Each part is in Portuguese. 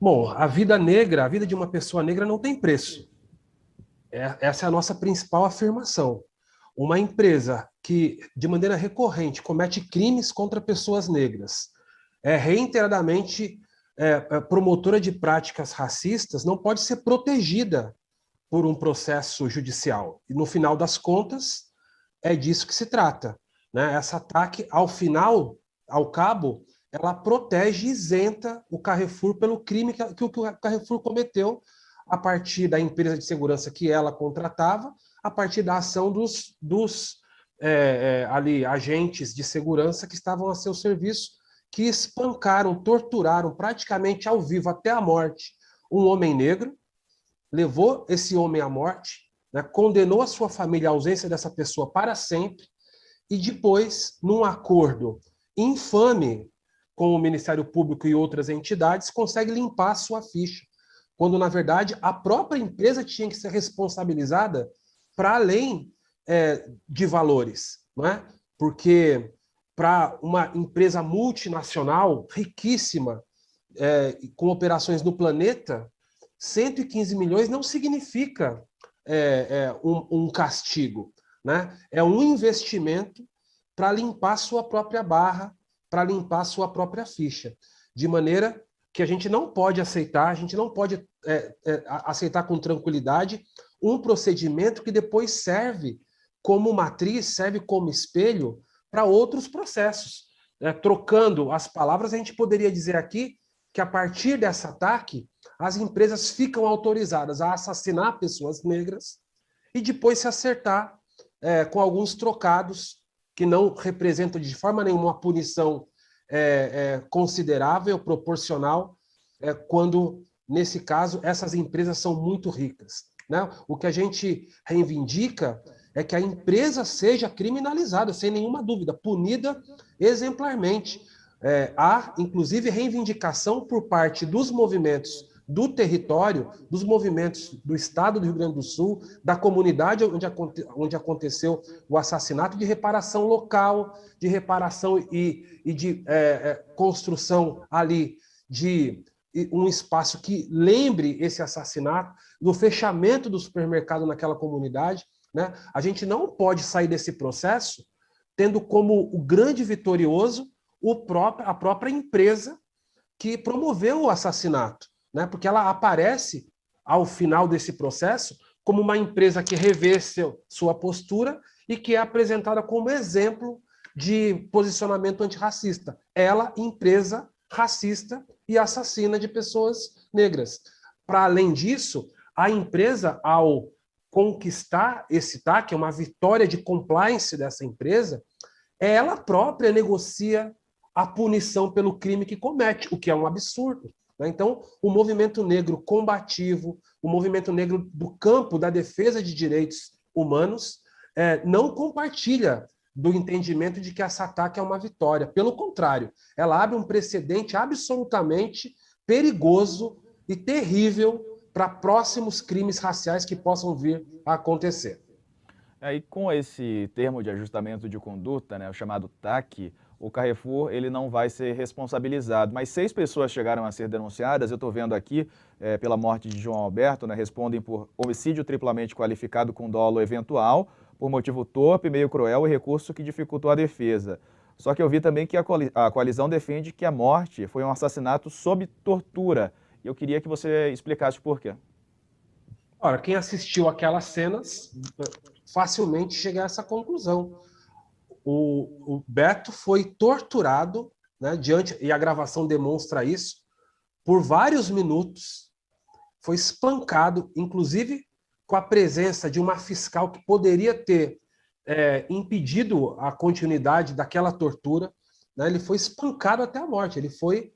Bom, a vida negra, a vida de uma pessoa negra não tem preço. Essa é a nossa principal afirmação. Uma empresa que, de maneira recorrente, comete crimes contra pessoas negras, é reiteradamente promotora de práticas racistas, não pode ser protegida por um processo judicial. E, no final das contas, é disso que se trata. Né? Essa ataque, ao final, ao cabo, ela protege e isenta o Carrefour pelo crime que o Carrefour cometeu a partir da empresa de segurança que ela contratava, a partir da ação dos ali agentes de segurança que estavam a seu serviço, que espancaram, torturaram praticamente ao vivo até a morte um homem negro, levou esse homem à morte, né, condenou a sua família à ausência dessa pessoa para sempre, e depois, num acordo infame com o Ministério Público e outras entidades, consegue limpar a sua ficha, quando, na verdade, a própria empresa tinha que ser responsabilizada para além de valores, não é? Porque para uma empresa multinacional riquíssima, com operações no planeta, 115 milhões não significa um castigo, né? É um investimento para limpar sua própria barra, para limpar sua própria ficha, de maneira que a gente não pode aceitar, a gente não pode aceitar com tranquilidade um procedimento que depois serve como matriz, serve como espelho para outros processos. Trocando as palavras, a gente poderia dizer aqui que a partir desse ataque, as empresas ficam autorizadas a assassinar pessoas negras e depois se acertar com alguns trocados que não representam de forma nenhuma uma punição considerável, proporcional, quando, nesse caso, essas empresas são muito ricas. Né? O que a gente reivindica é que a empresa seja criminalizada, sem nenhuma dúvida, punida exemplarmente. Há, inclusive, reivindicação por parte dos movimentos do território, dos movimentos do Estado do Rio Grande do Sul, da comunidade onde aconteceu o assassinato, de reparação local, de reparação e de construção ali de um espaço que lembre esse assassinato, do fechamento do supermercado naquela comunidade. Né? A gente não pode sair desse processo tendo como o grande vitorioso a própria empresa que promoveu o assassinato, né? Porque ela aparece, ao final desse processo, como uma empresa que revê sua postura e que é apresentada como exemplo de posicionamento antirracista. Ela, empresa racista e assassina de pessoas negras. Para além disso, a empresa, ao conquistar esse TAC, é uma vitória de compliance dessa empresa, ela própria negocia a punição pelo crime que comete, o que é um absurdo. Né? Então, o movimento negro combativo, o movimento negro do campo da defesa de direitos humanos, não compartilha do entendimento de que essa ataque é uma vitória. Pelo contrário, ela abre um precedente absolutamente perigoso e terrível para próximos crimes raciais que possam vir a acontecer. Aí, com esse termo de ajustamento de conduta, né, o chamado TAC, o Carrefour ele não vai ser responsabilizado. Mas 6 pessoas chegaram a ser denunciadas, eu estou vendo aqui, pela morte de João Alberto, né, respondem por homicídio triplamente qualificado com dolo eventual, por motivo torpe, meio cruel e recurso que dificultou a defesa. Só que eu vi também que a coalizão defende que a morte foi um assassinato sob tortura. E eu queria que você explicasse por quê. Ora, quem assistiu aquelas cenas facilmente chega a essa conclusão. O Beto foi torturado, né, e a gravação demonstra isso, por vários minutos, foi espancado, inclusive com a presença de uma fiscal que poderia ter impedido a continuidade daquela tortura. Né, ele foi espancado até a morte. Ele foi,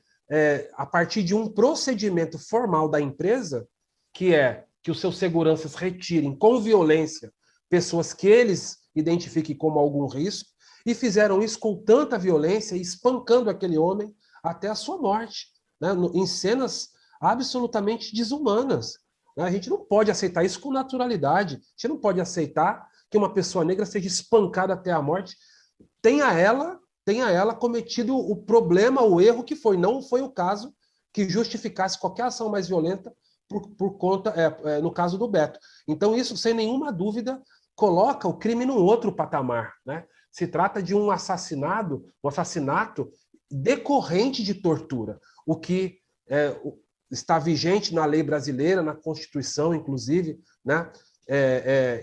a partir de um procedimento formal da empresa, que é que os seus seguranças retirem com violência pessoas que eles identifiquem como algum risco, e fizeram isso com tanta violência, espancando aquele homem até a sua morte, né? Em cenas absolutamente desumanas. Né? A gente não pode aceitar isso com naturalidade. A gente não pode aceitar que uma pessoa negra seja espancada até a morte. Tenha ela cometido o problema, o erro que foi. Não foi o caso que justificasse qualquer ação mais violenta por conta, no caso do Beto. Então, isso, sem nenhuma dúvida, coloca o crime num outro patamar, né? Se trata de um assassinato decorrente de tortura, o que está vigente na lei brasileira, na Constituição, inclusive, né?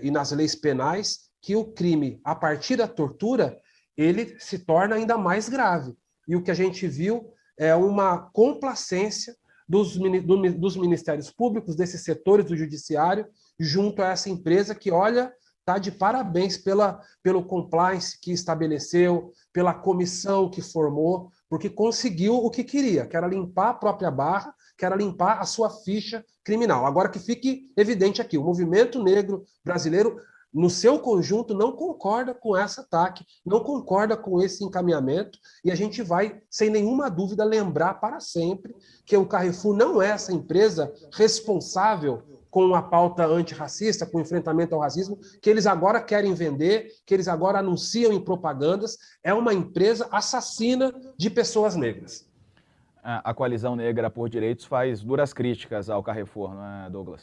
E nas leis penais, que o crime, a partir da tortura, ele se torna ainda mais grave. E o que a gente viu é uma complacência dos ministérios públicos, desses setores do judiciário, junto a essa empresa que, olha, está de parabéns pelo compliance que estabeleceu, pela comissão que formou, porque conseguiu o que queria, que era limpar a própria barra, que era limpar a sua ficha criminal. Agora que fique evidente aqui, o movimento negro brasileiro, no seu conjunto, não concorda com esse ataque, não concorda com esse encaminhamento, e a gente vai, sem nenhuma dúvida, lembrar para sempre que o Carrefour não é essa empresa responsável com a pauta antirracista, com o enfrentamento ao racismo, que eles agora querem vender, que eles agora anunciam em propagandas, é uma empresa assassina de pessoas negras. A Coalizão Negra por Direitos faz duras críticas ao Carrefour, não é, Douglas?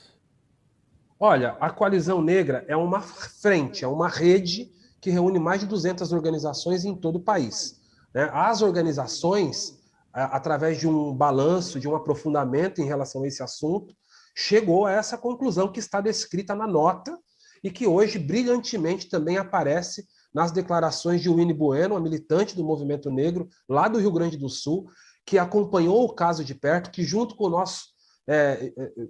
Olha, a Coalizão Negra é uma frente, é uma rede que reúne mais de 200 organizações em todo o país. As organizações, através de um balanço, de um aprofundamento em relação a esse assunto, chegou a essa conclusão que está descrita na nota e que hoje brilhantemente também aparece nas declarações de Winnie Bueno, a militante do movimento negro lá do Rio Grande do Sul, que acompanhou o caso de perto, que junto com o nosso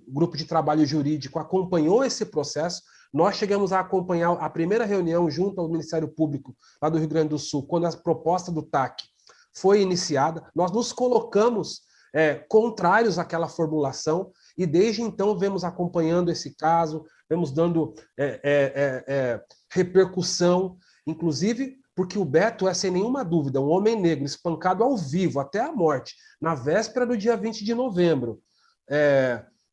grupo de trabalho jurídico acompanhou esse processo. Nós chegamos a acompanhar a primeira reunião junto ao Ministério Público lá do Rio Grande do Sul, quando a proposta do TAC foi iniciada. Nós nos colocamos contrários àquela formulação e desde então vemos acompanhando esse caso, vemos dando repercussão, inclusive porque o Beto é, sem nenhuma dúvida, um homem negro espancado ao vivo até a morte, na véspera do dia 20 de novembro.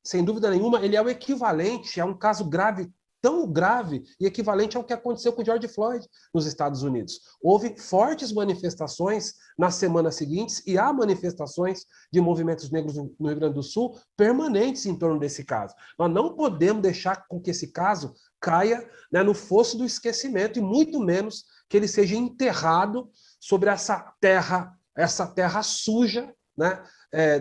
Sem dúvida nenhuma, ele é o equivalente a um caso grave, tão grave e equivalente ao que aconteceu com George Floyd nos Estados Unidos. Houve fortes manifestações nas semanas seguintes e há manifestações de movimentos negros no Rio Grande do Sul permanentes em torno desse caso. Nós não podemos deixar com que esse caso caia, né, no fosso do esquecimento e muito menos que ele seja enterrado sobre essa terra suja, né,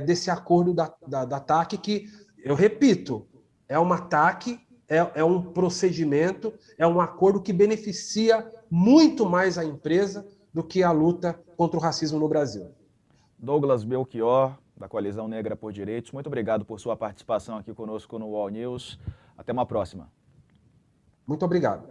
desse acordo da TAC, que, eu repito, é um ataque, é um procedimento, é um acordo que beneficia muito mais a empresa do que a luta contra o racismo no Brasil. Douglas Belchior, da Coalizão Negra por Direitos, muito obrigado por sua participação aqui conosco no UOL News. Até uma próxima. Muito obrigado.